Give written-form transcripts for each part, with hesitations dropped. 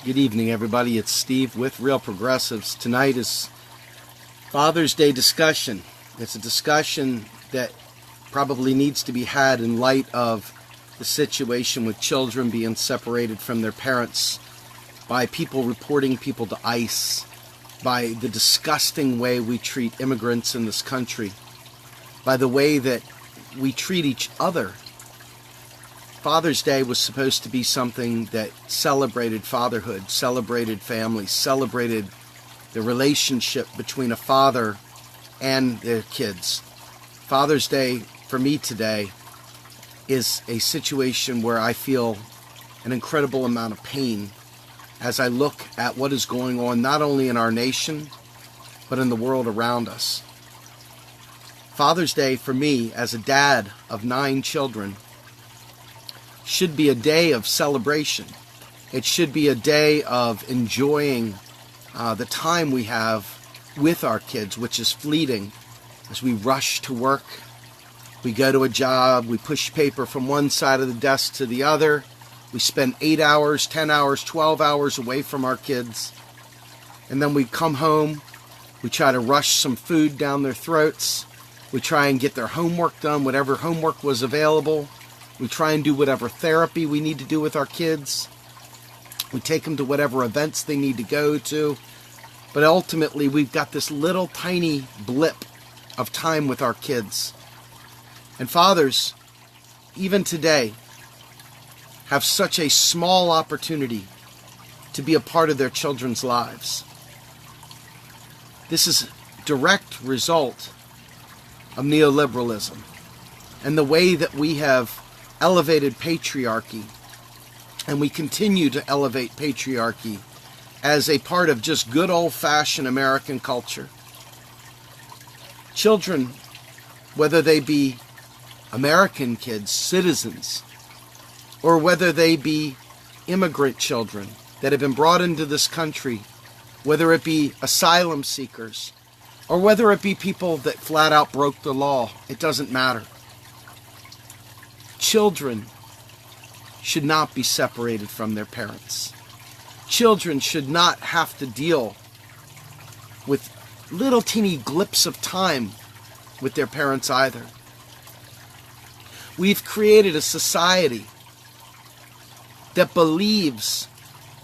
Good evening, everybody. It's Steve with Real Progressives. Tonight is Father's Day discussion. It's a discussion that probably needs to be had in light of the situation with children being separated from their parents, by people reporting people to ICE, by the disgusting way we treat immigrants in this country, by the way that we treat each other. Father's Day was supposed to be something that celebrated fatherhood, celebrated family, celebrated the relationship between a father and their kids. Father's Day for me today is a situation where I feel an incredible amount of pain as I look at what is going on not only in our nation, but in the world around us. Father's Day for me, as a dad of 9 children, should be a day of celebration. It should be a day of enjoying the time we have with our kids, which is fleeting. As we rush to work, we go to a job, we push paper from one side of the desk to the other. We spend 8 hours, 10 hours, 12 hours away from our kids. And then we come home, we try to rush some food down their throats. We try and get their homework done, whatever homework was available. We try and do whatever therapy we need to do with our kids. We take them to whatever events they need to go to. But ultimately, we've got this little tiny blip of time with our kids. And fathers, even today, have such a small opportunity to be a part of their children's lives. This is a direct result of neoliberalism and the way that we have elevated patriarchy, and we continue to elevate patriarchy as a part of just good old-fashioned American culture. Children, whether they be American kids, citizens, or whether they be immigrant children that have been brought into this country, whether it be asylum seekers, or whether it be people that flat out broke the law, it doesn't matter. Children should not be separated from their parents. Children should not have to deal with little teeny glips of time with their parents either. We've created a society that believes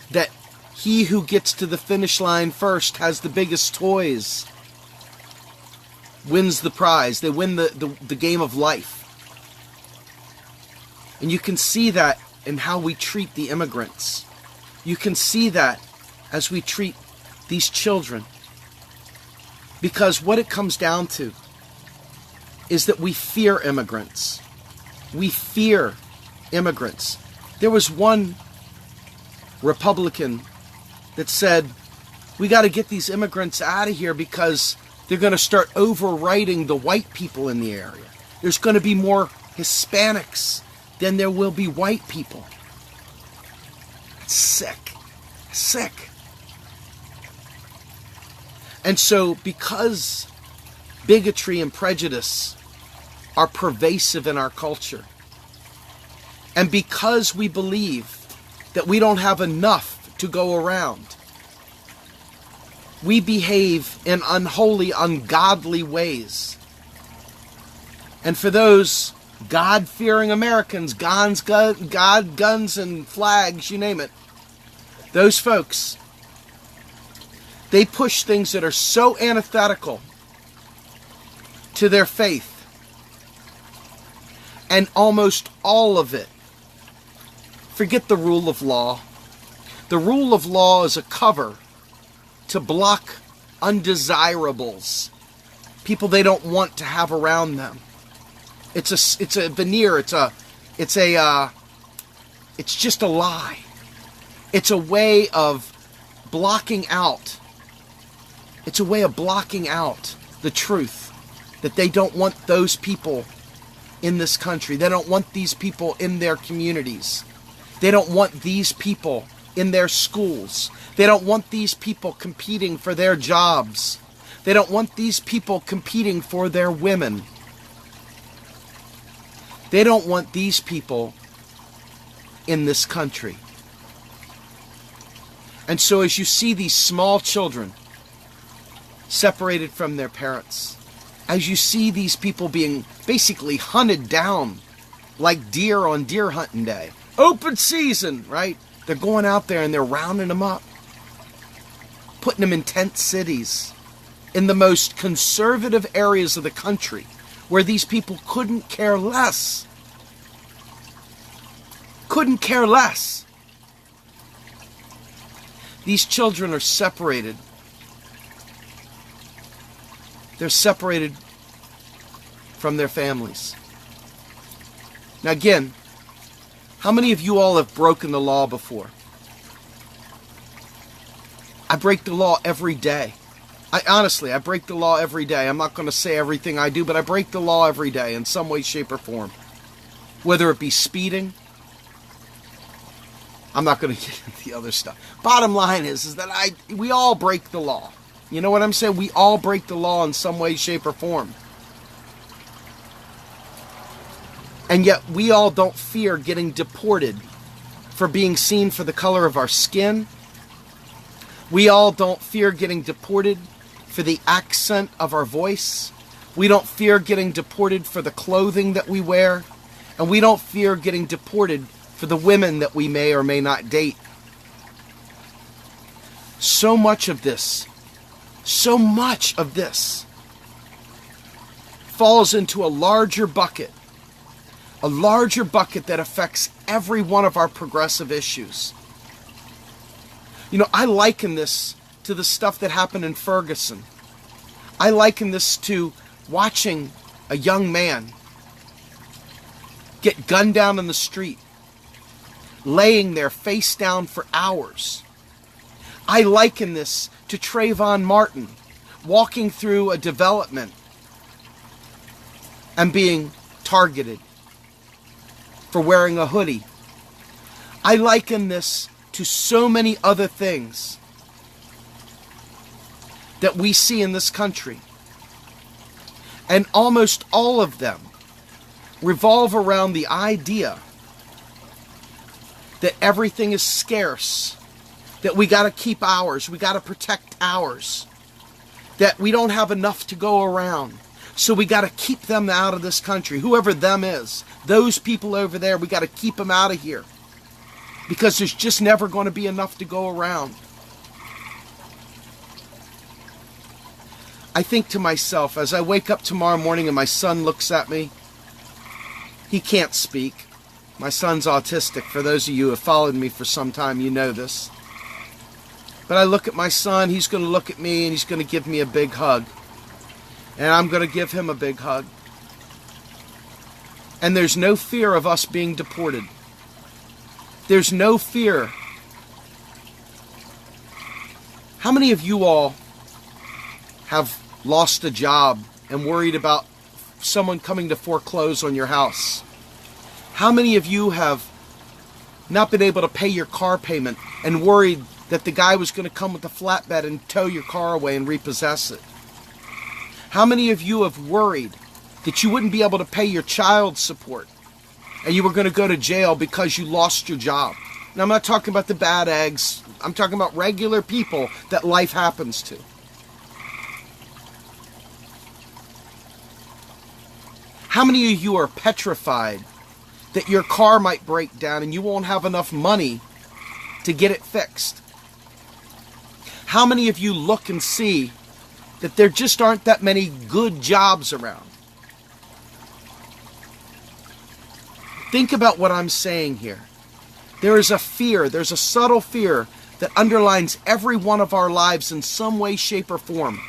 that he who gets to the finish line first has the biggest toys, wins the prize. They win the game of life. And you can see that in how we treat the immigrants. You can see that as we treat these children. Because what it comes down to is that we fear immigrants. We fear immigrants. There was one Republican that said, we got to get these immigrants out of here because they're going to start overwriting the white people in the area. There's going to be more Hispanics than there will be white people. It's sick. Sick. And so because bigotry and prejudice are pervasive in our culture, and because we believe that we don't have enough to go around, we behave in unholy, ungodly ways. And for those God-fearing Americans, guns, and flags, you name it, those folks, they push things that are so antithetical to their faith. And almost all of it, forget the rule of law. The rule of law is a cover to block undesirables, people they don't want to have around them. It's a veneer. It's just a lie. It's a way of blocking out. It's a way of blocking out the truth that they don't want those people in this country. They don't want these people in their communities. They don't want these people in their schools. They don't want these people competing for their jobs. They don't want these people competing for their women. They don't want these people in this country. And so as you see these small children separated from their parents, as you see these people being basically hunted down like deer on deer hunting day, open season, right? They're going out there and they're rounding them up, putting them in tent cities, in the most conservative areas of the country, where these people couldn't care less. Couldn't care less. These children are separated. They're separated from their families. Now again, how many of you all have broken the law before? I break the law every day. I break the law every day. I'm not going to say everything I do, but I break the law every day in some way, shape, or form. Whether it be speeding. I'm not going to get into the other stuff. Bottom line is that we all break the law. You know what I'm saying? We all break the law in some way, shape, or form. And yet we all don't fear getting deported for being seen for the color of our skin. We all don't fear getting deported for the accent of our voice. We don't fear getting deported for the clothing that we wear. And we don't fear getting deported for the women that we may or may not date. So much of this falls into a larger bucket that affects every one of our progressive issues. You know, I liken this to the stuff that happened in Ferguson. I liken this to watching a young man get gunned down in the street, laying there face down for hours. I liken this to Trayvon Martin walking through a development and being targeted for wearing a hoodie. I liken this to so many other things that we see in this country. And almost all of them revolve around the idea that everything is scarce, that we got to keep ours, we got to protect ours, that we don't have enough to go around, so we got to keep them out of this country, whoever them is. Those people over there, we got to keep them out of here because there's just never going to be enough to go around. I think to myself, as I wake up tomorrow morning and my son looks at me, he can't speak. My son's autistic. For those of you who have followed me for some time, you know this. But I look at my son, he's going to look at me and he's going to give me a big hug. And I'm going to give him a big hug. And there's no fear of us being deported. There's no fear. How many of you all have lost a job and worried about someone coming to foreclose on your house? How many of you have not been able to pay your car payment and worried that the guy was going to come with a flatbed and tow your car away and repossess it? How many of you have worried that you wouldn't be able to pay your child support and you were going to go to jail because you lost your job? Now, I'm not talking about the bad eggs. I'm talking about regular people that life happens to. How many of you are petrified that your car might break down and you won't have enough money to get it fixed? How many of you look and see that there just aren't that many good jobs around? Think about what I'm saying here. There is a fear, there's a subtle fear that underlines every one of our lives in some way, shape, or form.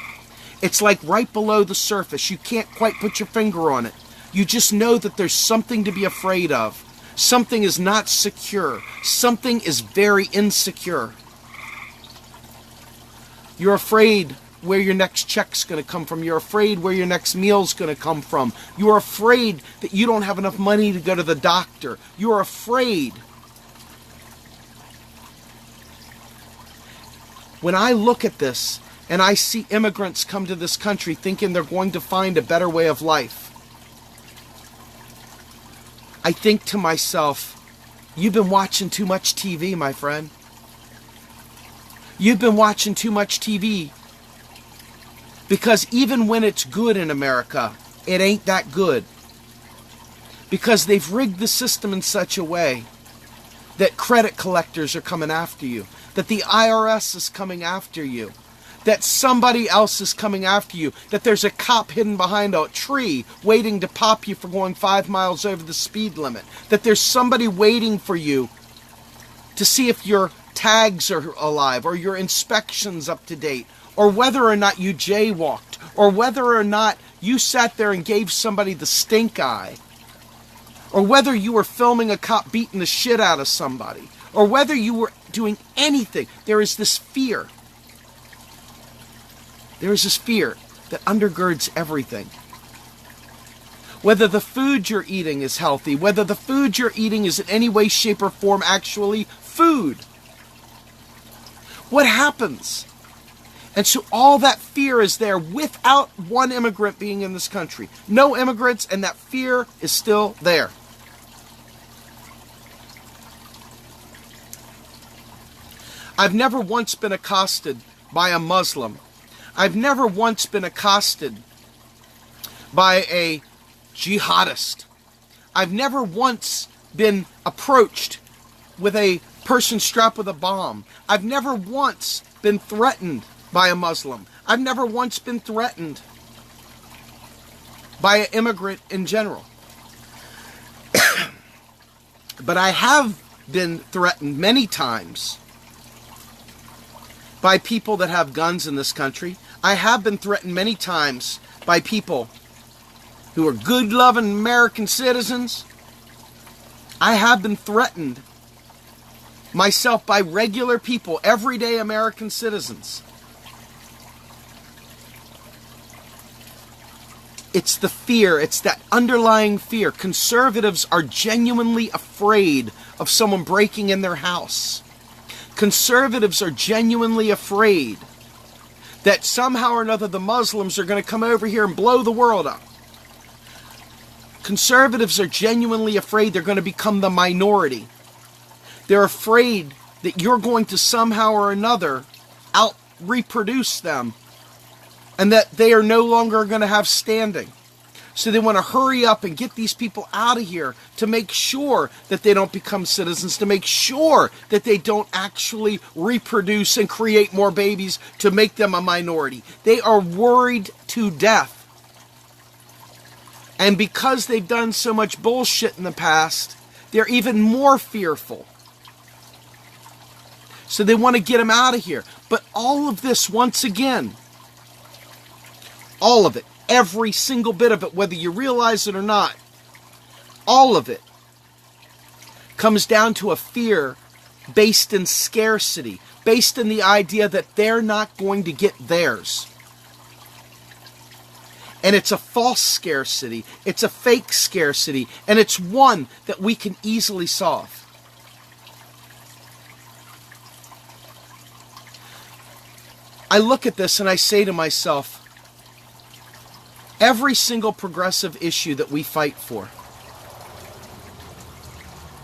It's like right below the surface. You can't quite put your finger on it. You just know that there's something to be afraid of. Something is not secure. Something is very insecure. You're afraid where your next check's going to come from. You're afraid where your next meal's going to come from. You're afraid that you don't have enough money to go to the doctor. You're afraid. When I look at this and I see immigrants come to this country thinking they're going to find a better way of life, I think to myself, you've been watching too much TV, my friend. You've been watching too much TV. Because even when it's good in America, it ain't that good. Because they've rigged the system in such a way that credit collectors are coming after you, that the IRS is coming after you, that somebody else is coming after you, that there's a cop hidden behind a tree waiting to pop you for going 5 miles over the speed limit, that there's somebody waiting for you to see if your tags are alive or your inspection's up to date, or whether or not you jaywalked, or whether or not you sat there and gave somebody the stink eye, or whether you were filming a cop beating the shit out of somebody, or whether you were doing anything. There is this fear. There is this fear that undergirds everything. Whether the food you're eating is healthy, whether the food you're eating is in any way, shape, or form actually food. What happens? And so all that fear is there without one immigrant being in this country. No immigrants, and that fear is still there. I've never once been accosted by a Muslim. I've never once been accosted by a jihadist. I've never once been approached with a person strapped with a bomb. I've never once been threatened by a Muslim. I've never once been threatened by an immigrant in general. But I have been threatened many times by people that have guns in this country. I have been threatened many times by people who are good, loving American citizens. I have been threatened myself by regular people, everyday American citizens. It's the fear. It's that underlying fear. Conservatives are genuinely afraid of someone breaking in their house. Conservatives are genuinely afraid that somehow or another the Muslims are going to come over here and blow the world up. Conservatives are genuinely afraid they're going to become the minority. They're afraid that you're going to somehow or another out-reproduce them and that they are no longer going to have standing. So they want to hurry up and get these people out of here to make sure that they don't become citizens, to make sure that they don't actually reproduce and create more babies to make them a minority. They are worried to death. And because they've done so much bullshit in the past, they're even more fearful. So they want to get them out of here. But all of this, once again, all of it, every single bit of it, whether you realize it or not, all of it comes down to a fear based in scarcity, based in the idea that they're not going to get theirs. And it's a false scarcity, it's a fake scarcity, and it's one that we can easily solve. I look at this and I say to myself, every single progressive issue that we fight for,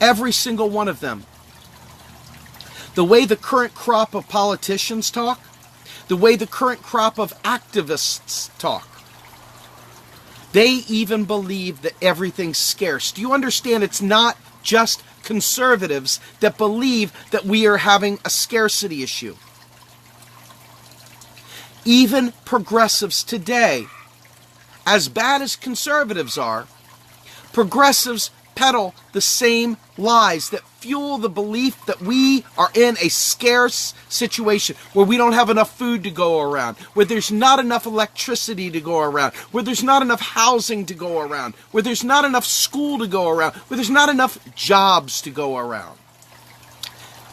every single one of them, the way the current crop of politicians talk, the way the current crop of activists talk, they even believe that everything's scarce. Do you understand? It's not just conservatives that believe that we are having a scarcity issue. Even progressives today, as bad as conservatives are, progressives peddle the same lies that fuel the belief that we are in a scarce situation, where we don't have enough food to go around, where there's not enough electricity to go around, where there's not enough housing to go around, where there's not enough school to go around, where there's not enough jobs to go around,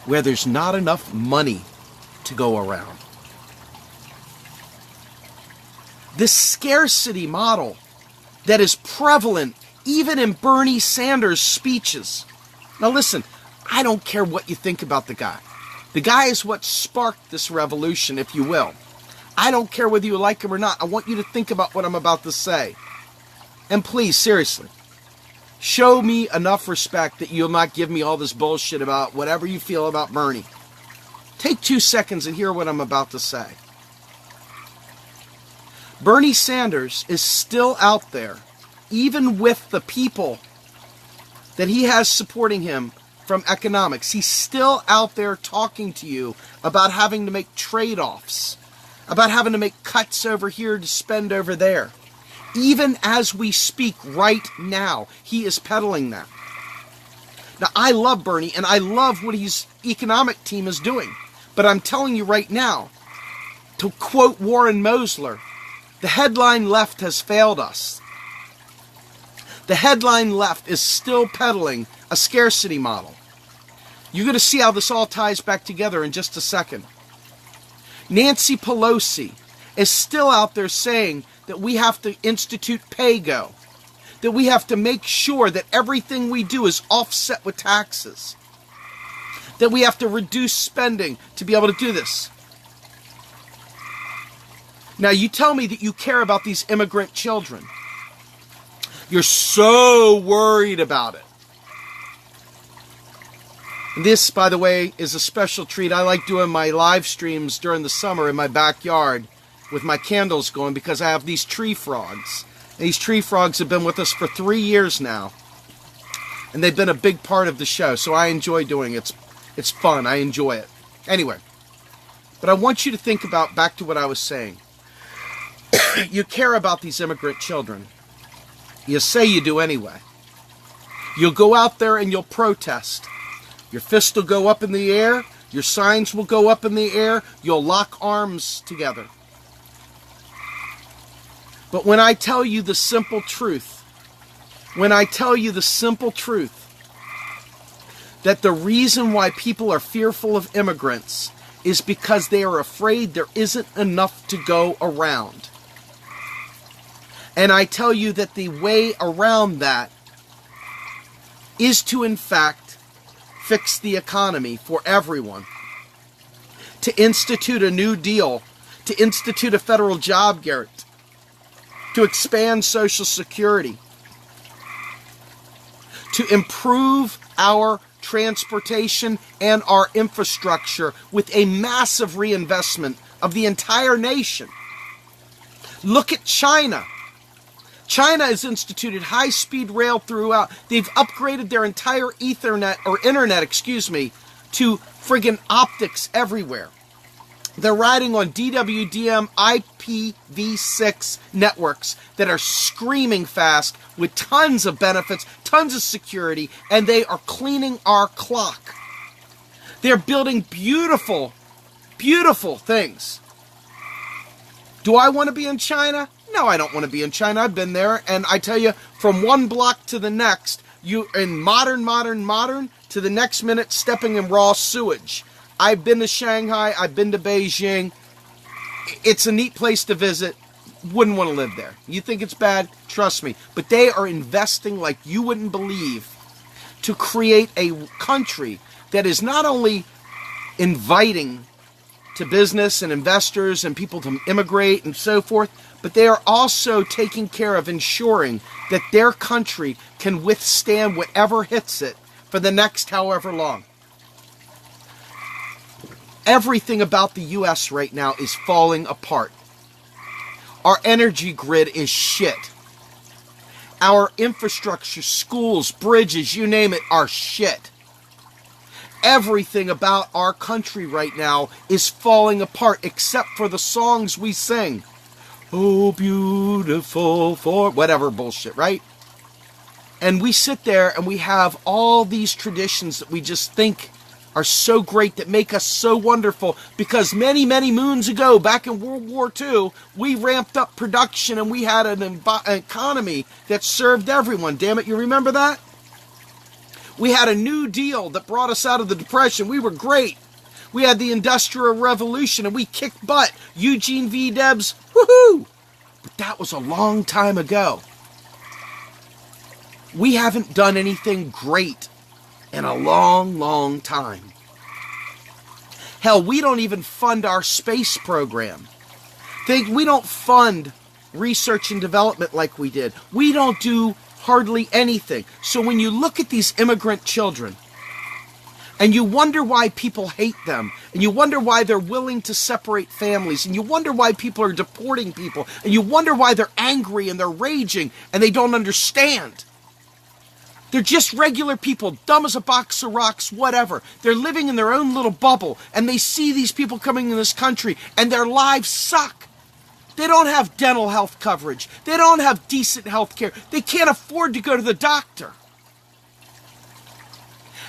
where there's not enough money to go around. This scarcity model that is prevalent even in Bernie Sanders' speeches. Now listen, I don't care what you think about the guy. The guy is what sparked this revolution, if you will. I don't care whether you like him or not. I want you to think about what I'm about to say. And please, seriously, show me enough respect that you'll not give me all this bullshit about whatever you feel about Bernie. Take 2 seconds and hear what I'm about to say. Bernie Sanders is still out there, even with the people that he has supporting him from economics. He's still out there talking to you about having to make trade-offs, about having to make cuts over here to spend over there. Even as we speak right now, he is peddling that. Now, I love Bernie, and I love what his economic team is doing. But I'm telling you right now, to quote Warren Mosler, the headline left has failed us. The headline left is still peddling a scarcity model. You're going to see how this all ties back together in just a second. Nancy Pelosi is still out there saying that we have to institute pay-go, that we have to make sure that everything we do is offset with taxes, that we have to reduce spending to be able to do this. Now, you tell me that you care about these immigrant children. You're so worried about it. This, by the way, is a special treat. I like doing my live streams during the summer in my backyard with my candles going because I have these tree frogs. These tree frogs have been with us for 3 years now. And they've been a big part of the show, so I enjoy doing it. It's fun. I enjoy it. Anyway, but I want you to think about, back to what I was saying. You care about these immigrant children. You say you do anyway. You'll go out there and you'll protest. Your fist will go up in the air. Your signs will go up in the air. You'll lock arms together. But when I tell you the simple truth, that the reason why people are fearful of immigrants is because they are afraid there isn't enough to go around. And I tell you that the way around that is to, in fact, fix the economy for everyone. To institute a new deal, to institute a federal job guarantee, to expand Social Security, to improve our transportation and our infrastructure with a massive reinvestment of the entire nation. Look at China. China has instituted high-speed rail throughout. They've upgraded their entire internet, to friggin' optics everywhere. They're riding on DWDM IPv6 networks that are screaming fast with tons of benefits, tons of security, and they are cleaning our clock. They're building beautiful, beautiful things. Do I want to be in China? No, I don't want to be in China. I've been there, and I tell you, from one block to the next, you in modern, to the next minute stepping in raw sewage. I've been to Shanghai. I've been to Beijing. It's a neat place to visit. Wouldn't want to live there. You think it's bad? Trust me. But they are investing like you wouldn't believe to create a country that is not only inviting to business and investors and people to immigrate and so forth, but they are also taking care of ensuring that their country can withstand whatever hits it for the next however long. Everything about the U.S. right now is falling apart. Our energy grid is shit. Our infrastructure, schools, bridges, you name it, are shit. Everything about our country right now is falling apart except for the songs we sing. Oh, beautiful for whatever bullshit, right? And we sit there and we have all these traditions that we just think are so great, that make us so wonderful, because many, many moons ago, back in World War II, we ramped up production and we had an economy that served everyone. Damn it, you remember that? We had a New Deal that brought us out of the Depression. We were great. We had the Industrial Revolution and we kicked butt. Eugene V. Debs, woohoo! But that was a long time ago. We haven't done anything great in a long, long time. Hell, we don't even fund our space program. We don't fund research and development like we did. We don't do hardly anything. So when you look at these immigrant children, And you wonder why people hate them. And you wonder why they're willing to separate families. And you wonder why people are deporting people. And you wonder why they're angry and they're raging and they don't understand. They're just regular people, dumb as a box of rocks, whatever. They're living in their own little bubble. And they see these people coming in this country and their lives suck. They don't have dental health coverage. They don't have decent health care. They can't afford to go to the doctor.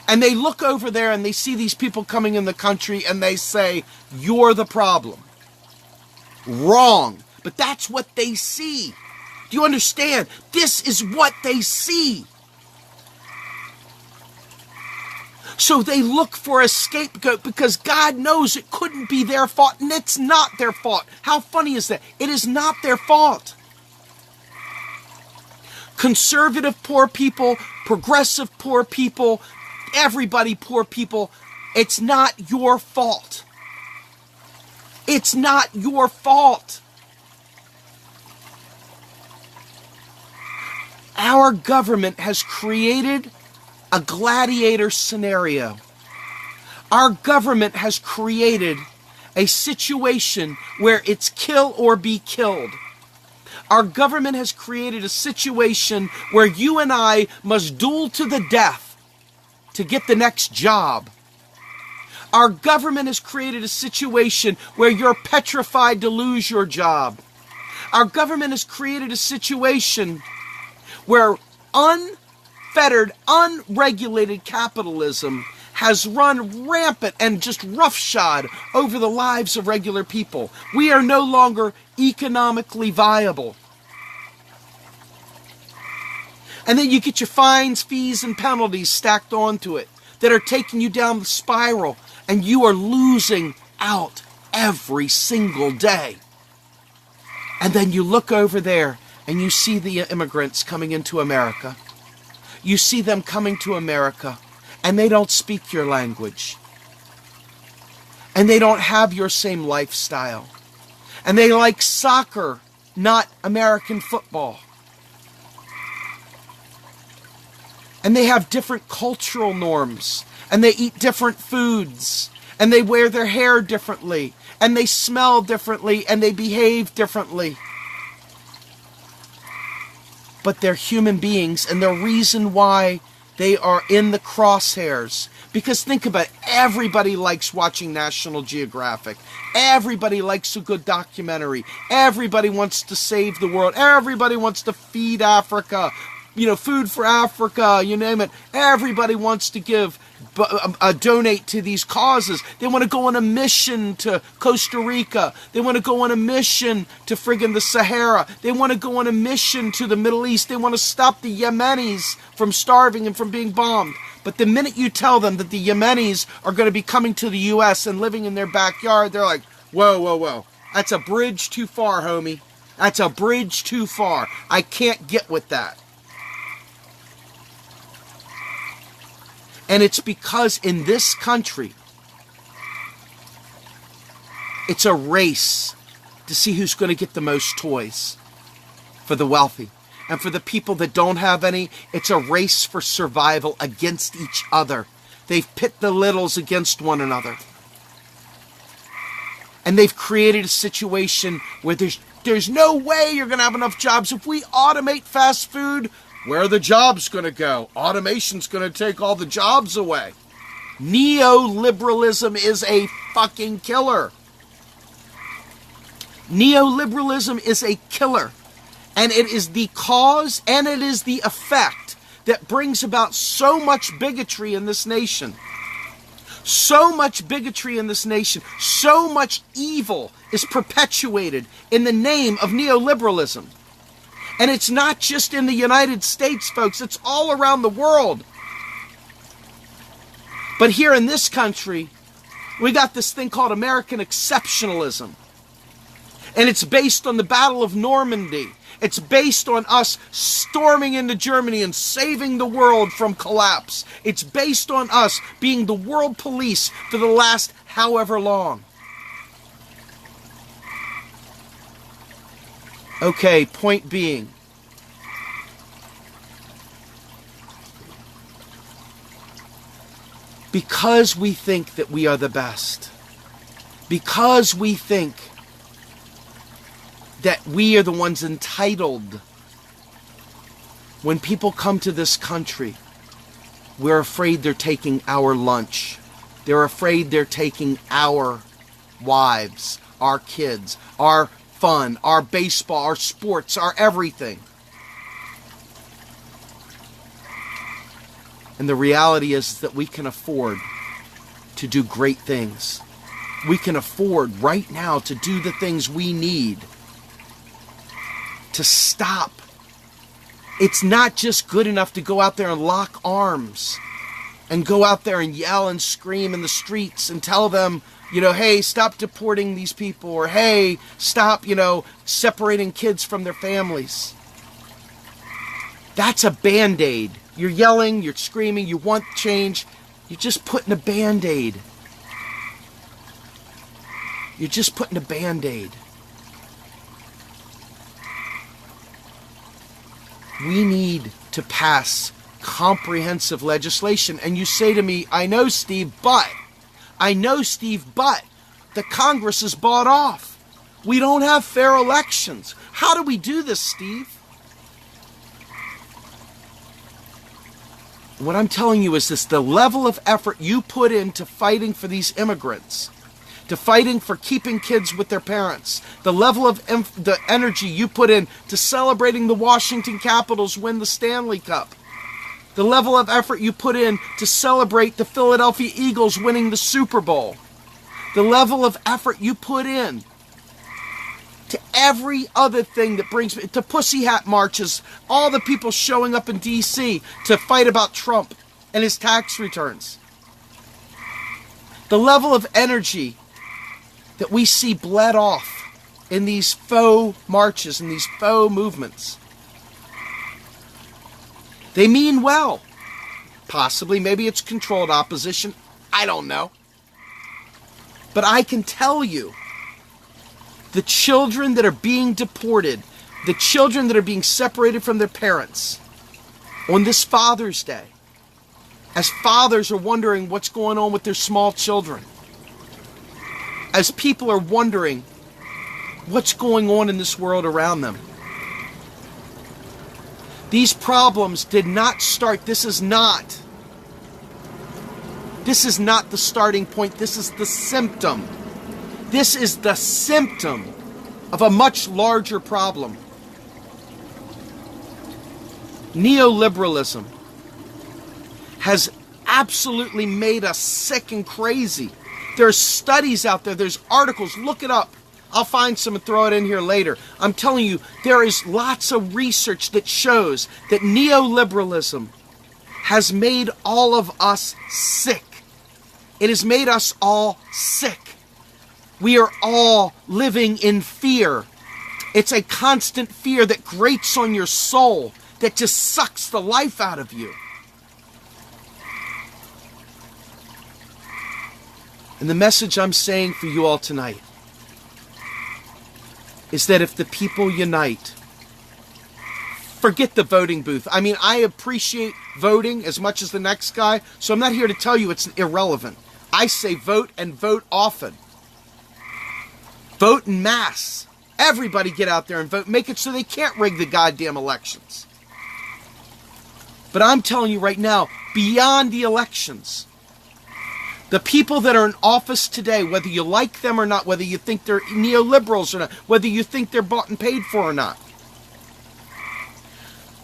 And they look over there and they see these people coming in the country and they say, you're the problem. Wrong. But that's what they see. Do you understand? This is what they see. So they look for a scapegoat because God knows it couldn't be their fault, and it's not their fault. How funny is that? It is not their fault. Conservative poor people, progressive poor people, everybody poor people, it's not your fault. It's not your fault. Our government has created a gladiator scenario. Our government has created a situation where it's kill or be killed. Our government has created a situation where you and I must duel to the death to get the next job. Our government has created a situation where you're petrified to lose your job. Our government has created a situation where unfettered, unregulated capitalism has run rampant and just roughshod over the lives of regular people. We are no longer economically viable. And then you get your fines, fees, and penalties stacked onto it that are taking you down the spiral, and you are losing out every single day. And then you look over there and you see the immigrants coming into America. You see them coming to America, and they don't speak your language. And they don't have your same lifestyle. And they like soccer, not American football. And they have different cultural norms. And they eat different foods. And they wear their hair differently. And they smell differently. And they behave differently. But they're human beings. And the reason why they are in the crosshairs. Because think about it. Everybody likes watching National Geographic. Everybody likes a good documentary. Everybody wants to save the world. Everybody wants to feed Africa. You know, food for Africa, you name it. Everybody wants to give, donate to these causes. They want to go on a mission to Costa Rica. They want to go on a mission to friggin' the Sahara. They want to go on a mission to the Middle East. They want to stop the Yemenis from starving and from being bombed. But the minute you tell them that the Yemenis are going to be coming to the U.S. and living in their backyard, they're like, whoa, whoa, whoa. That's a bridge too far, homie. That's a bridge too far. I can't get with that. And it's because in this country, it's a race to see who's going to get the most toys for the wealthy. And for the people that don't have any, it's a race for survival against each other. They've pit the littles against one another. And they've created a situation where there's no way you're going to have enough jobs. If we automate fast food, where are the jobs going to go? Automation's going to take all the jobs away. Neoliberalism is a fucking killer. Neoliberalism is a killer. And it is the cause and it is the effect that brings about so much bigotry in this nation. So much bigotry in this nation. So much evil is perpetuated in the name of neoliberalism. And it's not just in the United States, folks. It's all around the world. But here in this country, we got this thing called American exceptionalism. And it's based on the Battle of Normandy. It's based on us storming into Germany and saving the world from collapse. It's based on us being the world police for the last however long. Okay, point being, Because we think that we are the best. Because we think that we are the ones entitled. When people come to this country, we're afraid they're taking our lunch. They're afraid they're taking our wives, our kids, our fun, our baseball, our sports, our everything. And the reality is that we can afford to do great things. We can afford right now to do the things we need to stop. It's not just good enough to go out there and lock arms and go out there and yell and scream in the streets and tell them, hey, stop deporting these people, or hey, stop, separating kids from their families. That's a Band-Aid. You're yelling, you're screaming, you want change. You're just putting a Band-Aid. You're just putting a Band-Aid. We need to pass comprehensive legislation. And you say to me, I know, Steve, but the Congress is bought off. We don't have fair elections. How do we do this, Steve? What I'm telling you is this: the level of effort you put into fighting for these immigrants, to fighting for keeping kids with their parents, the level of the energy you put in to celebrating the Washington Capitals win the Stanley Cup, the level of effort you put in to celebrate the Philadelphia Eagles winning the Super Bowl, the level of effort you put in to every other thing that brings me to pussy hat marches, all the people showing up in D.C. to fight about Trump and his tax returns, the level of energy that we see bled off in these faux marches and these faux movements. They mean well. Possibly, maybe it's controlled opposition. I don't know. But I can tell you, the children that are being deported, the children that are being separated from their parents on this Father's Day, as fathers are wondering what's going on with their small children, as people are wondering what's going on in this world around them. These problems did not start. This is not the starting point. This is the symptom. This is the symptom of a much larger problem. Neoliberalism has absolutely made us sick and crazy. There's studies out there, there's articles, look it up. I'll find some and throw it in here later. I'm telling you, there is lots of research that shows that neoliberalism has made all of us sick. It has made us all sick. We are all living in fear. It's a constant fear that grates on your soul, that just sucks the life out of you. And the message I'm saying for you all tonight is that if the people unite, forget the voting booth. I mean, I appreciate voting as much as the next guy, so I'm not here to tell you it's irrelevant. I say vote and vote often. Vote en masse. Everybody get out there and vote. Make it so they can't rig the goddamn elections. But I'm telling you right now, beyond the elections, the people that are in office today, whether you like them or not, whether you think they're neoliberals or not, whether you think they're bought and paid for or not.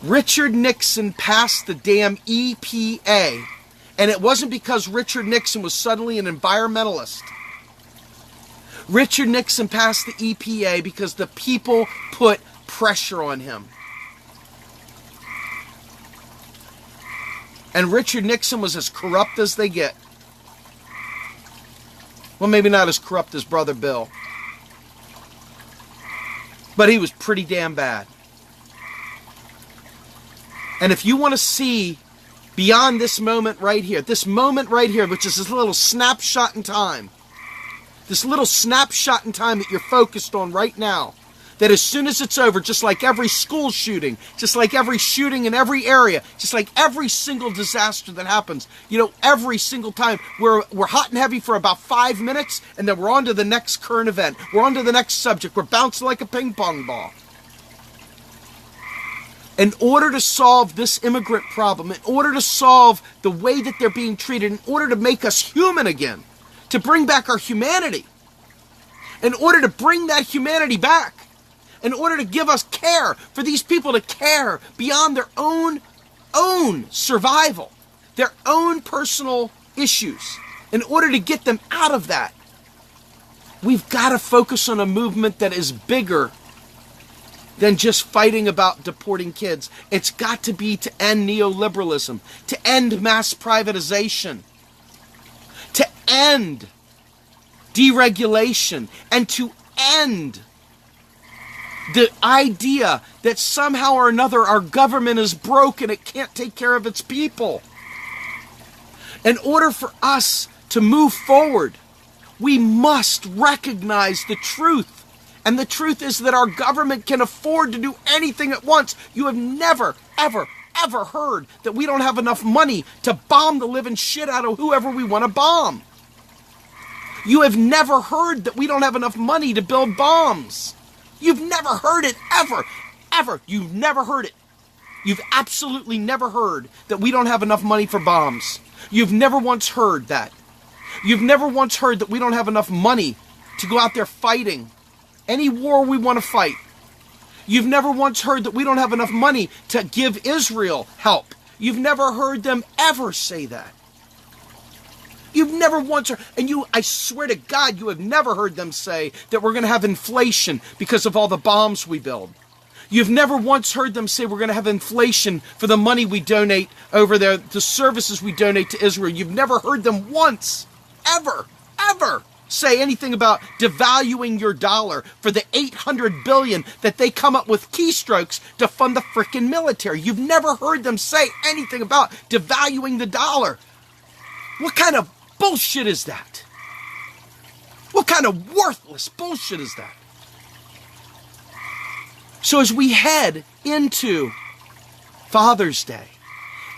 Richard Nixon passed the damn EPA, and it wasn't because Richard Nixon was suddenly an environmentalist. Richard Nixon passed the EPA because the people put pressure on him. And Richard Nixon was as corrupt as they get. Well, maybe not as corrupt as Brother Bill. But he was pretty damn bad. And if you want to see beyond this moment right here, which is this little snapshot in time, this little snapshot in time that you're focused on right now, that as soon as it's over, just like every school shooting, just like every shooting in every area, just like every single disaster that happens, every single time, we're hot and heavy for about 5 minutes, and then we're on to the next current event. We're on to the next subject. We're bouncing like a ping pong ball. In order to solve this immigrant problem, in order to solve the way that they're being treated, in order to make us human again, to bring back our humanity, in order to bring that humanity back, in order to give us care, for these people to care beyond their own survival, their own personal issues, in order to get them out of that, we've got to focus on a movement that is bigger than just fighting about deporting kids. It's got to be to end neoliberalism, to end mass privatization, to end deregulation, and to end the idea that somehow or another our government is broke and it can't take care of its people. In order for us to move forward, we must recognize the truth. And the truth is that our government can afford to do anything at once. You have never, ever, ever heard that we don't have enough money to bomb the living shit out of whoever we want to bomb. You have never heard that we don't have enough money to build bombs. You've never heard it, ever, ever. You've never heard it. You've absolutely never heard that we don't have enough money for bombs. You've never once heard that. You've never once heard that we don't have enough money to go out there fighting any war we want to fight. You've never once heard that we don't have enough money to give Israel help. You've never heard them ever say that. You've never once heard, and I swear to God, you have never heard them say that we're going to have inflation because of all the bombs we build. You've never once heard them say we're going to have inflation for the money we donate over there, the services we donate to Israel. You've never heard them once, ever, say anything about devaluing your dollar for the $800 billion that they come up with keystrokes to fund the frickin' military. You've never heard them say anything about devaluing the dollar. What kind of bullshit is that? What kind of worthless bullshit is that? So as we head into Father's Day,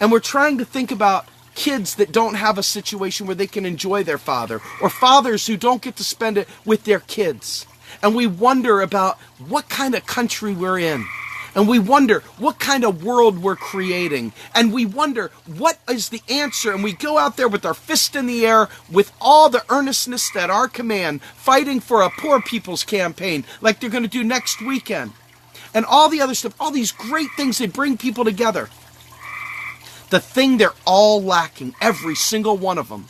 and we're trying to think about kids that don't have a situation where they can enjoy their father, or fathers who don't get to spend it with their kids, and we wonder about what kind of country we're in, and we wonder what kind of world we're creating, and we wonder what is the answer, and we go out there with our fist in the air with all the earnestness at our command, fighting for a poor people's campaign like they're going to do next weekend, and all the other stuff, all these great things that bring people together. The thing they're all lacking, every single one of them,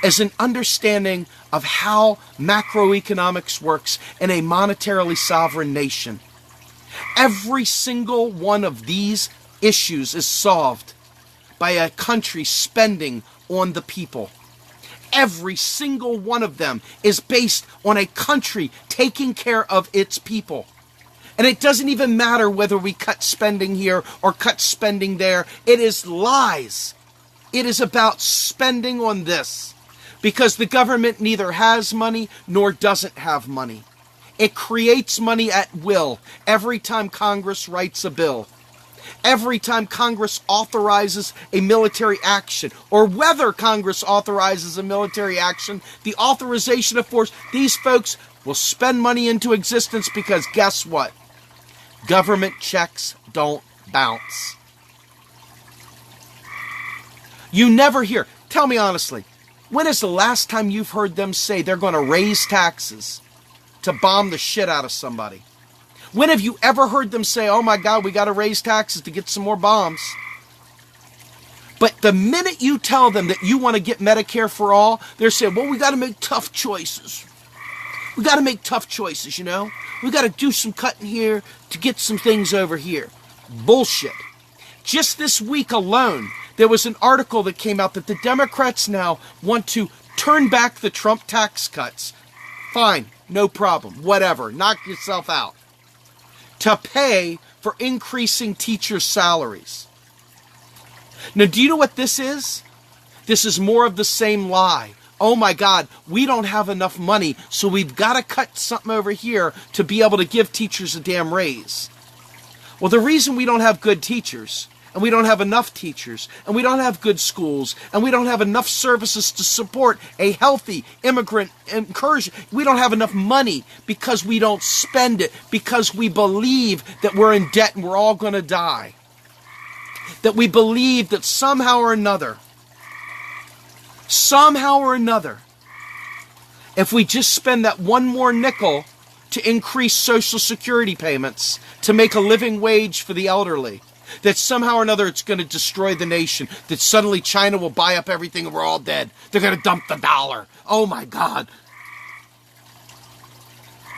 is an understanding of how macroeconomics works in a monetarily sovereign nation. Every single one of these issues is solved by a country spending on the people. Every single one of them is based on a country taking care of its people. And it doesn't even matter whether we cut spending here or cut spending there. It is lies. It is about spending on this. Because the government neither has money nor doesn't have money. It creates money at will every time Congress writes a bill. Every time Congress authorizes a military action, or whether Congress authorizes a military action, the authorization of force, these folks will spend money into existence because guess what? Government checks don't bounce. You never hear, tell me honestly, when is the last time you've heard them say they're going to raise taxes to bomb the shit out of somebody? When have you ever heard them say, oh my God, we got to raise taxes to get some more bombs? But the minute you tell them that you want to get Medicare for all, they're saying, well, we got to make tough choices. We got to make tough choices, you know? We got to do some cutting here to get some things over here. Bullshit. Just this week alone, there was an article that came out that the Democrats now want to turn back the Trump tax cuts. Fine, no problem, whatever, knock yourself out. To pay for increasing teachers' salaries. Now, do you know what this is? This is more of the same lie. oh my God, we don't have enough money, so we've got to cut something over here to be able to give teachers a damn raise. Well, the reason we don't have good teachers, and we don't have enough teachers, and we don't have good schools, and we don't have enough services to support a healthy immigrant incursion, we don't have enough money because we don't spend it, because we believe that we're in debt and we're all going to die. That we believe that somehow or another, if we just spend that one more nickel to increase Social Security payments, to make a living wage for the elderly, that somehow or another it's going to destroy the nation, that suddenly China will buy up everything and we're all dead. They're going to dump the dollar. Oh my God.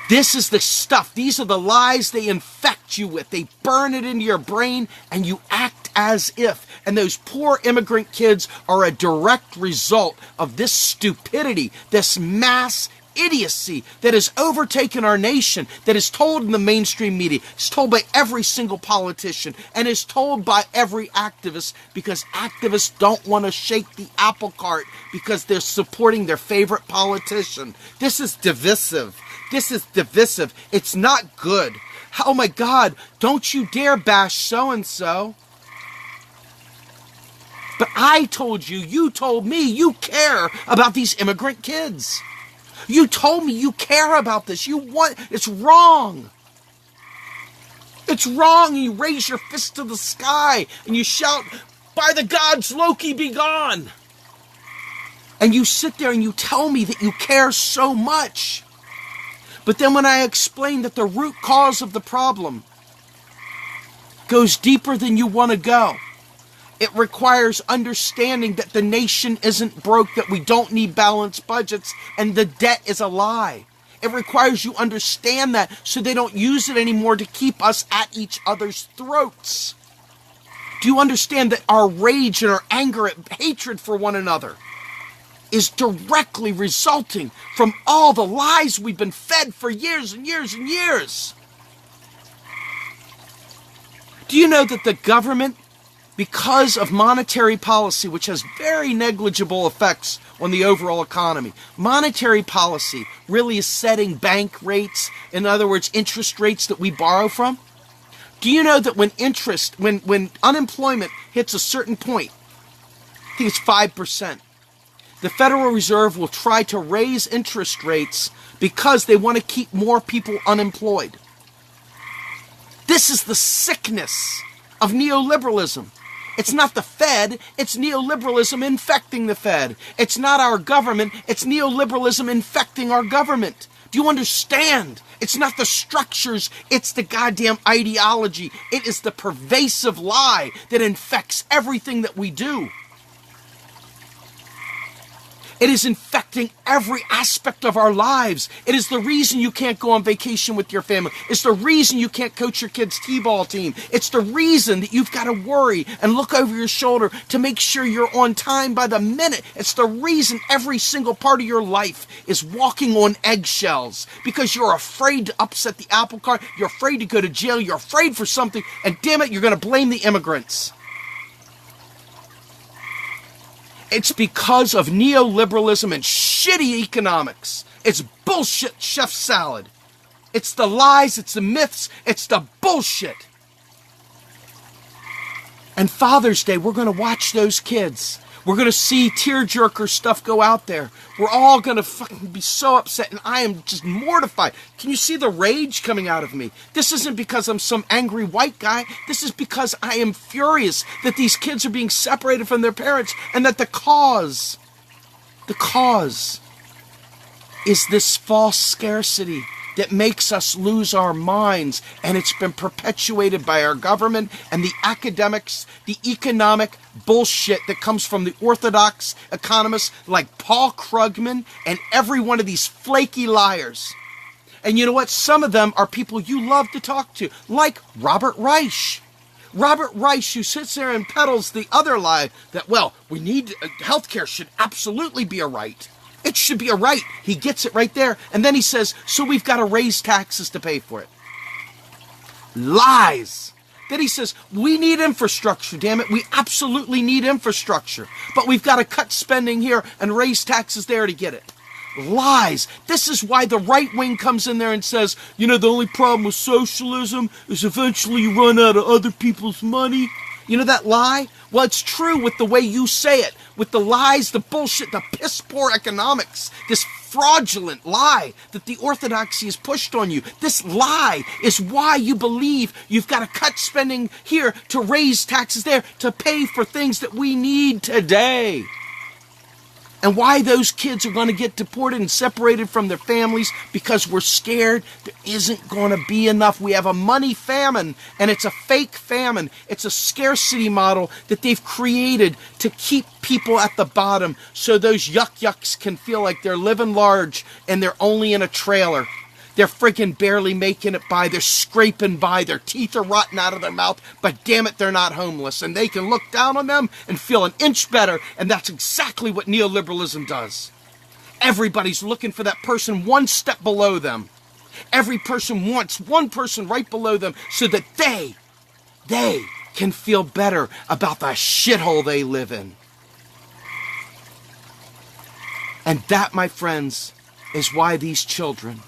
This is the stuff. These are the lies they infect you with. They burn it into your brain and you act as if. And those poor immigrant kids are a direct result of this stupidity, this mass idiocy that has overtaken our nation, that is told in the mainstream media, is told by every single politician, and is told by every activist, because activists don't want to shake the apple cart because they're supporting their favorite politician. This is divisive. This is divisive. It's not good. Oh my God, don't you dare bash so-and-so. But I told you, you told me, you care about these immigrant kids. You told me you care about this. It's wrong. It's wrong. And you raise your fist to the sky and you shout, by the gods, Loki, be gone. And you sit there and you tell me that you care so much. But then when I explain that the root cause of the problem goes deeper than you want to go, it requires understanding that the nation isn't broke, that we don't need balanced budgets, and the debt is a lie. It requires you understand that so they don't use it anymore to keep us at each other's throats. Do you understand that our rage and our anger and hatred for one another is directly resulting from all the lies we've been fed for years and years and years? Do you know that the government, because of monetary policy, which has very negligible effects on the overall economy, monetary policy really is setting bank rates, in other words, interest rates that we borrow from? Do you know that when unemployment hits a certain point, I think it's 5%, the Federal Reserve will try to raise interest rates because they want to keep more people unemployed. This is the sickness of neoliberalism. It's not the Fed, it's neoliberalism infecting the Fed. It's not our government, it's neoliberalism infecting our government. Do you understand? It's not the structures, it's the goddamn ideology. It is the pervasive lie that infects everything that we do. It is infecting every aspect of our lives. It is the reason you can't go on vacation with your family. It's the reason you can't coach your kids' t-ball team. It's the reason that you've got to worry and look over your shoulder to make sure you're on time by the minute. It's the reason every single part of your life is walking on eggshells, because you're afraid to upset the apple cart. You're afraid to go to jail. You're afraid for something. And damn it, you're going to blame the immigrants. It's because of neoliberalism and shitty economics. It's bullshit chef salad. It's the lies, it's the myths, it's the bullshit. And Father's Day, we're going to watch those kids. We're going to see tearjerker stuff go out there. We're all going to fucking be so upset, and I am just mortified. Can you see the rage coming out of me? This isn't because I'm some angry white guy. This is because I am furious that these kids are being separated from their parents, and that the cause is this false scarcity that makes us lose our minds, and it's been perpetuated by our government and the academics, the economic bullshit that comes from the orthodox economists like Paul Krugman and every one of these flaky liars. And you know what? Some of them are people you love to talk to, like Robert Reich. Robert Reich, who sits there and peddles the other lie that, well, we need healthcare should absolutely be a right. It should be a right. He gets it right there. And then he says, so we've got to raise taxes to pay for it. Lies. that he says, we need infrastructure, damn it. We absolutely need infrastructure. But we've got to cut spending here and raise taxes there to get it. Lies. This is why the right wing comes in there and says, you know, the only problem with socialism is eventually you run out of other people's money. You know that lie? Well, it's true with the way you say it, with the lies, the bullshit, the piss poor economics, this fraudulent lie that the orthodoxy has pushed on you. This lie is why you believe you've got to cut spending here to raise taxes there to pay for things that we need today. And why those kids are going to get deported and separated from their families because we're scared there isn't going to be enough. We have a money famine, and it's a fake famine. It's a scarcity model that they've created to keep people at the bottom so those yucks can feel like they're living large and they're only in a trailer. They're freaking barely making it by. They're scraping by. Their teeth are rotting out of their mouth, but damn it, they're not homeless. And they can look down on them and feel an inch better, and that's exactly what neoliberalism does. Everybody's looking for that person one step below them. Every person wants one person right below them so that they can feel better about the shithole they live in. And that, my friends, is why these children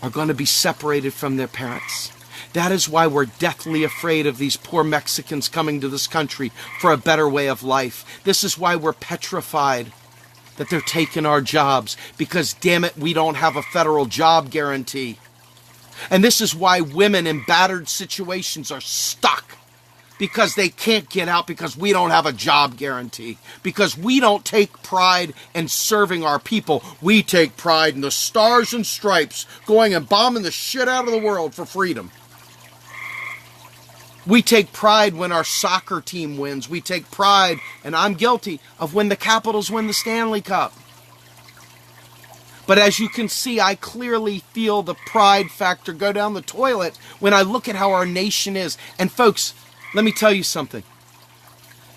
are going to be separated from their parents. That is why we're deathly afraid of these poor Mexicans coming to this country for a better way of life. This is why we're petrified that they're taking our jobs, because damn it, we don't have a federal job guarantee. And this is why women in battered situations are stuck, because they can't get out, because we don't have a job guarantee, because we don't take pride in serving our people. We take pride in the stars and stripes, going and bombing the shit out of the world for freedom. We take pride when our soccer team wins. We take pride, and I'm guilty, of when the Capitals win the Stanley Cup. But as you can see, I clearly feel the pride factor go down the toilet when I look at how our nation is. And folks, let me tell you something.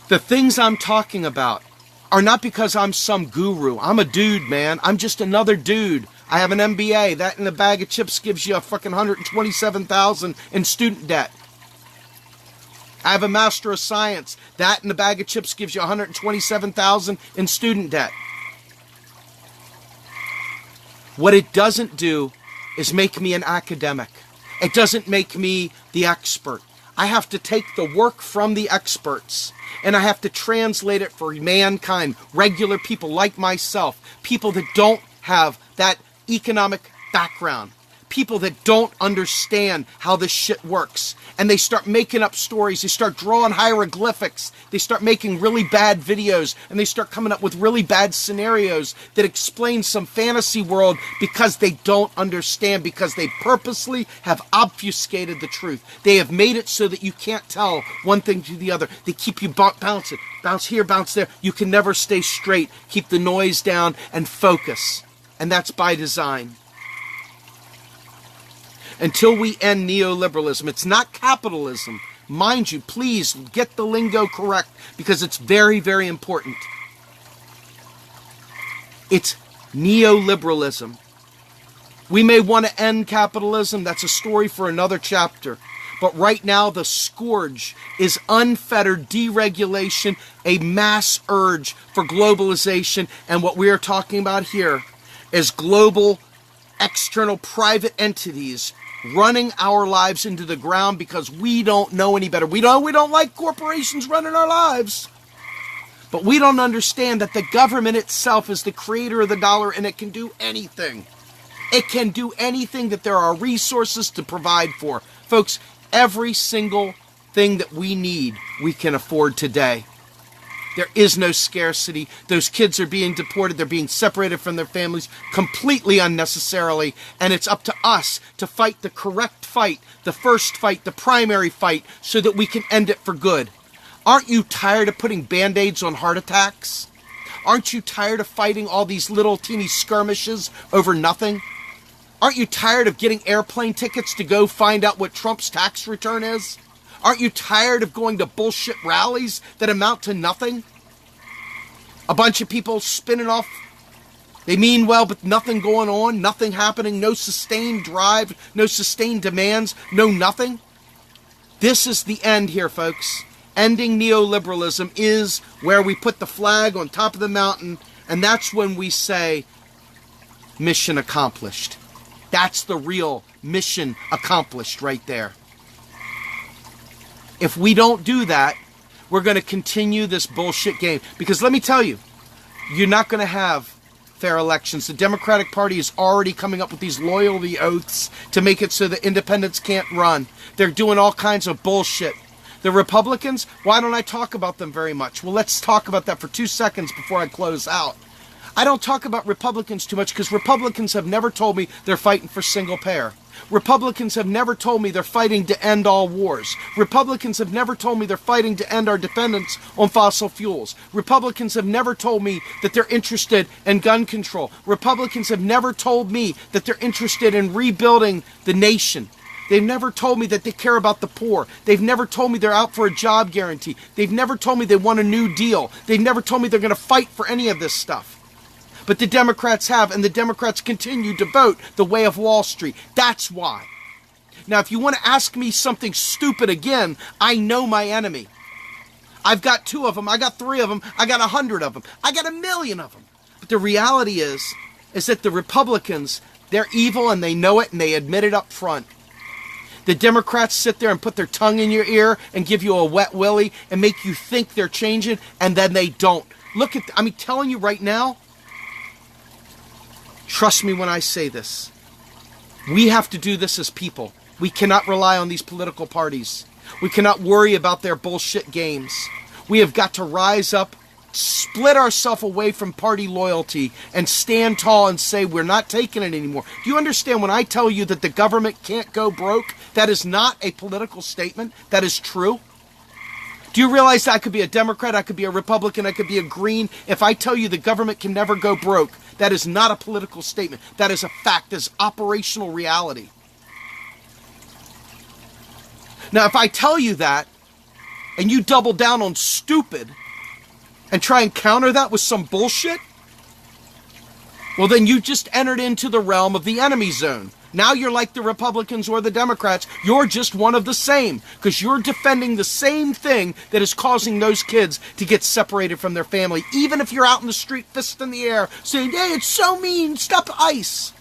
The things I'm talking about are not because I'm some guru. I'm a dude, man. I'm just another dude. I have an MBA. That in a bag of chips gives you a fucking $127,000 in student debt. I have a Master of Science. That in a bag of chips gives you $127,000 in student debt. What it doesn't do is make me an academic. It doesn't make me the expert. I have to take the work from the experts and I have to translate it for mankind, regular people like myself, people that don't have that economic background, people that don't understand how this shit works. And they start making up stories, they start drawing hieroglyphics, they start making really bad videos, and they start coming up with really bad scenarios that explain some fantasy world because they don't understand, because they purposely have obfuscated the truth. They have made it so that you can't tell one thing to the other. They keep you bouncing, bounce here, bounce there. You can never stay straight. Keep the noise down and focus. And that's by design. Until we end neoliberalism. It's not capitalism. Mind you, please get the lingo correct because it's very, very important. It's neoliberalism. We may want to end capitalism. That's a story for another chapter. But right now, the scourge is unfettered deregulation, a mass urge for globalization. And what we are talking about here is global, external, private entities running our lives into the ground because we don't know any better. We don't like corporations running our lives. But we don't understand that the government itself is the creator of the dollar and it can do anything. It can do anything that there are resources to provide for. Folks, every single thing that we need, we can afford today. There is no scarcity. Those kids are being deported. They're being separated from their families completely unnecessarily. And it's up to us to fight the correct fight, the first fight, the primary fight, so that we can end it for good. Aren't you tired of putting Band-Aids on heart attacks? Aren't you tired of fighting all these little teeny skirmishes over nothing? Aren't you tired of getting airplane tickets to go find out what Trump's tax return is? Aren't you tired of going to bullshit rallies that amount to nothing? A bunch of people spinning off. They mean well, but nothing going on, nothing happening, no sustained drive, no sustained demands, no nothing. This is the end here, folks. Ending neoliberalism is where we put the flag on top of the mountain, and that's when we say, mission accomplished. That's the real mission accomplished right there. If we don't do that, we're going to continue this bullshit game. Because let me tell you, you're not going to have fair elections. The Democratic Party is already coming up with these loyalty oaths to make it so that independents can't run. They're doing all kinds of bullshit. The Republicans, why don't I talk about them very much? Well, let's talk about that for 2 seconds before I close out. I don't talk about Republicans too much because Republicans have never told me they're fighting for single payer. Republicans have never told me they're fighting to end all wars. Republicans have never told me they're fighting to end our dependence on fossil fuels. Republicans have never told me that they're interested in gun control. Republicans have never told me that they're interested in rebuilding the nation. They've never told me that they care about the poor. They've never told me they're out for a job guarantee. They've never told me they want a New Deal. They've never told me they're going to fight for any of this stuff. But the Democrats have, and the Democrats continue to vote the way of Wall Street. That's why. Now, if you want to ask me something stupid again, I know my enemy. I've got 2 of them. I got 3 of them. I got 100 of them. I got 1,000,000 of them. But the reality is that the Republicans, they're evil and they know it and they admit it up front. The Democrats sit there and put their tongue in your ear and give you a wet willy and make you think they're changing, and then they don't. Look at, I'm telling you right now, trust me when I say this. We have to do this as people. We cannot rely on these political parties. We cannot worry about their bullshit games. We have got to rise up, split ourselves away from party loyalty, and stand tall and say we're not taking it anymore. Do you understand when I tell you that the government can't go broke? That is not a political statement. That is true. Do you realize that I could be a Democrat, I could be a Republican, I could be a Green? If I tell you the government can never go broke, that is not a political statement. That is a fact. That is operational reality. Now, if I tell you that, and you double down on stupid, and try and counter that with some bullshit, well, then you just entered into the realm of the enemy zone. Now you're like the Republicans or the Democrats. You're just one of the same, because you're defending the same thing that is causing those kids to get separated from their family, even if you're out in the street, fist in the air, saying, hey, it's so mean, stop ICE.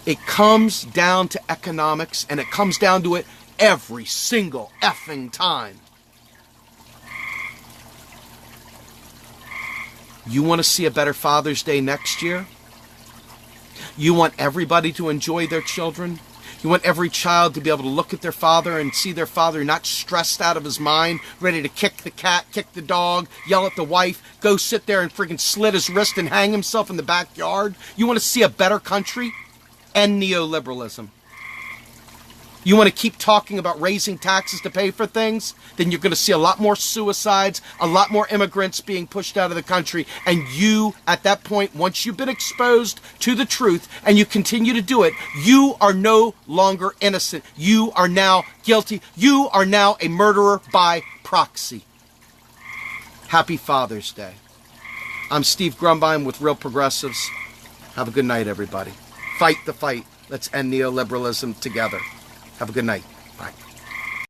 It comes down to economics, and it comes down to it every single effing time. You want to see a better Father's Day next year? You want everybody to enjoy their children? You want every child to be able to look at their father and see their father not stressed out of his mind, ready to kick the cat, kick the dog, yell at the wife, go sit there and freaking slit his wrist and hang himself in the backyard? You want to see a better country? End neoliberalism. You want to keep talking about raising taxes to pay for things? Then you're going to see a lot more suicides, a lot more immigrants being pushed out of the country. And you, at that point, once you've been exposed to the truth and you continue to do it, you are no longer innocent. You are now guilty. You are now a murderer by proxy. Happy Father's Day. I'm Steve Grumbine with Real Progressives. Have a good night, everybody. Fight the fight. Let's end neoliberalism together. Have a good night. Bye.